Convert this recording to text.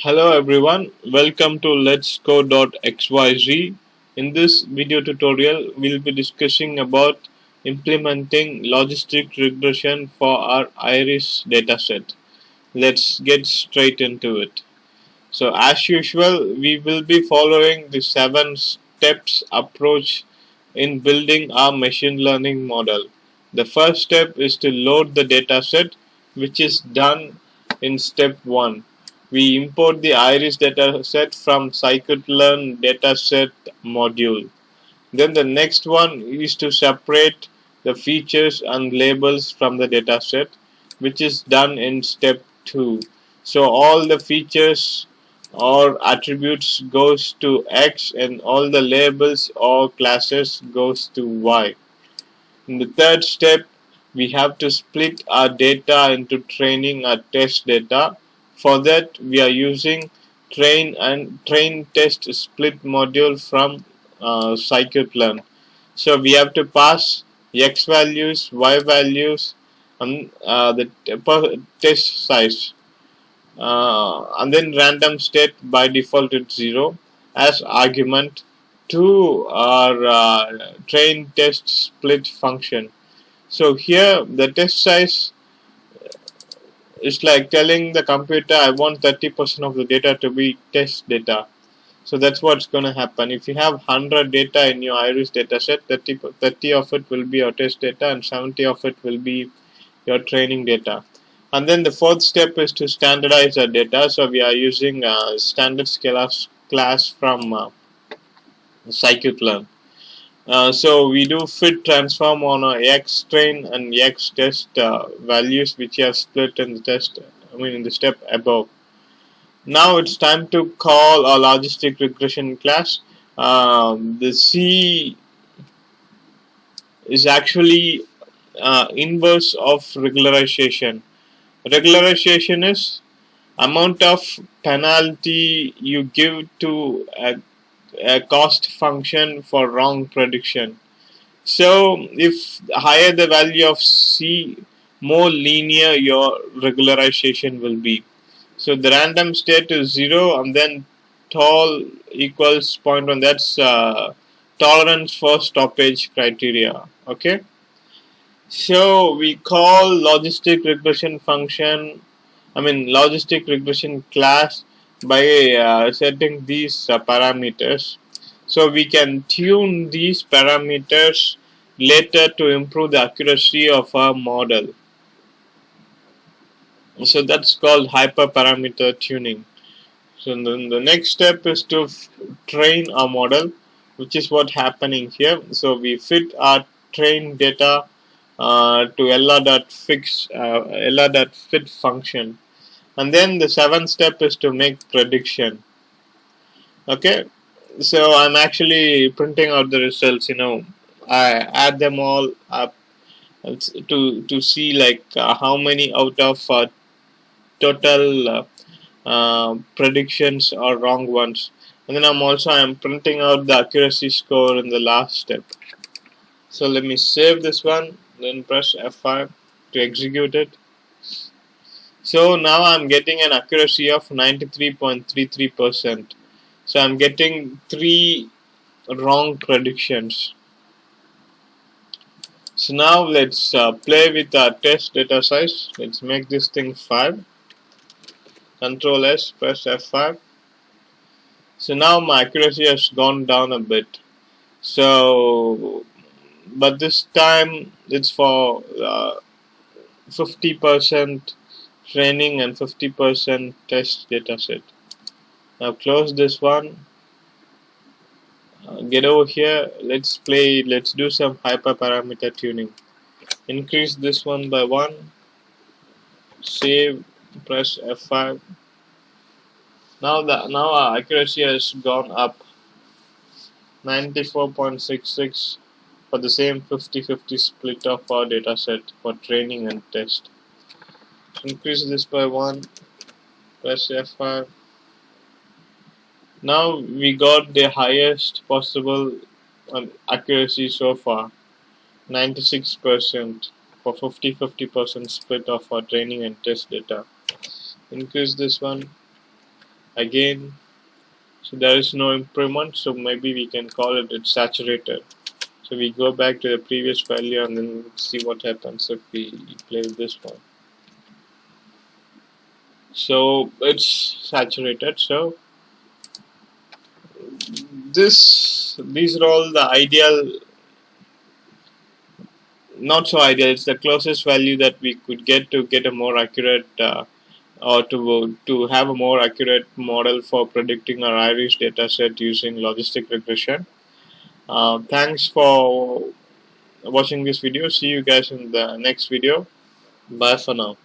Hello everyone, welcome to Let's Go.xyz. In this video tutorial, we'll be discussing about implementing logistic regression for our iris dataset. Let's get straight into it. So as usual, we will be following the 7 steps approach in building our machine learning model. The first step is to load the dataset, which is done in step 1. We import the iris dataset from Scikit-learn dataset module. Then the next one is to separate the features and labels from the dataset, which is done in step 2. So all the features or attributes goes to X and all the labels or classes goes to Y. In the third step, we have to split our data into training and test data. For that, we are using train test split module from Scikit-learn. So we have to pass X values, Y values, and the test size, and then random state by default it's 0 as argument to our train test split function. So here the test size is like telling the computer I want 30% of the data to be test data. So that's what's going to happen. If you have 100 data in your iris dataset, 30 of it will be your test data and 70 of it will be your training data. And then the fourth step is to standardize our data. So we are using a standard class from Scikit-learn. So we do fit transform on a X train and X test values which you have split in the test. In the step above. Now it's time to call a logistic regression class. The C is actually inverse of regularization. Regularization is amount of penalty you give to a cost function for wrong prediction. So if higher the value of C, more linear your regularization will be. So the random state is 0 and then tol equals 0.1. That's tolerance for stoppage criteria. Okay. So we call logistic regression logistic regression class by setting these parameters. So we can tune these parameters later to improve the accuracy of our model. So that's called hyperparameter tuning. So then the next step is to train our model, which is what's happening here. So we fit our train data to LR.fit function, and then the seventh step is to make prediction. Okay, so I'm actually printing out the results. I add them all up to see like how many out of total predictions are wrong ones, and then I'm printing out the accuracy score in the last step. So let me save this one, then press F5 to execute it. So now I'm getting an accuracy of 93.33%. So I'm getting 3 wrong predictions. So now let's play with our test data size. Let's make this thing 5. Control S, press F5. So now my accuracy has gone down a bit. So, but this time it's for 50% training and 50% test dataset. Now close this one. Get over here. Let's do some hyperparameter tuning. Increase this one by 1. Save. Press F5. Now our accuracy has gone up 94.66 for the same 50-50 split of our dataset for training and test. Increase this by 1. Press F5. Now we got the highest possible accuracy so far, 96% for 50-50% split of our training and test data. Increase this one. again. So there is no improvement, so maybe we can call it's saturated. So we go back to the previous value and then see what happens if we play with this one. So it's saturated. So these are all the ideal, not so ideal. It's the closest value that we could get a more accurate or to have a more accurate model for predicting our iris data set using logistic regression. Thanks for watching this video. See you guys in the next video. Bye for now.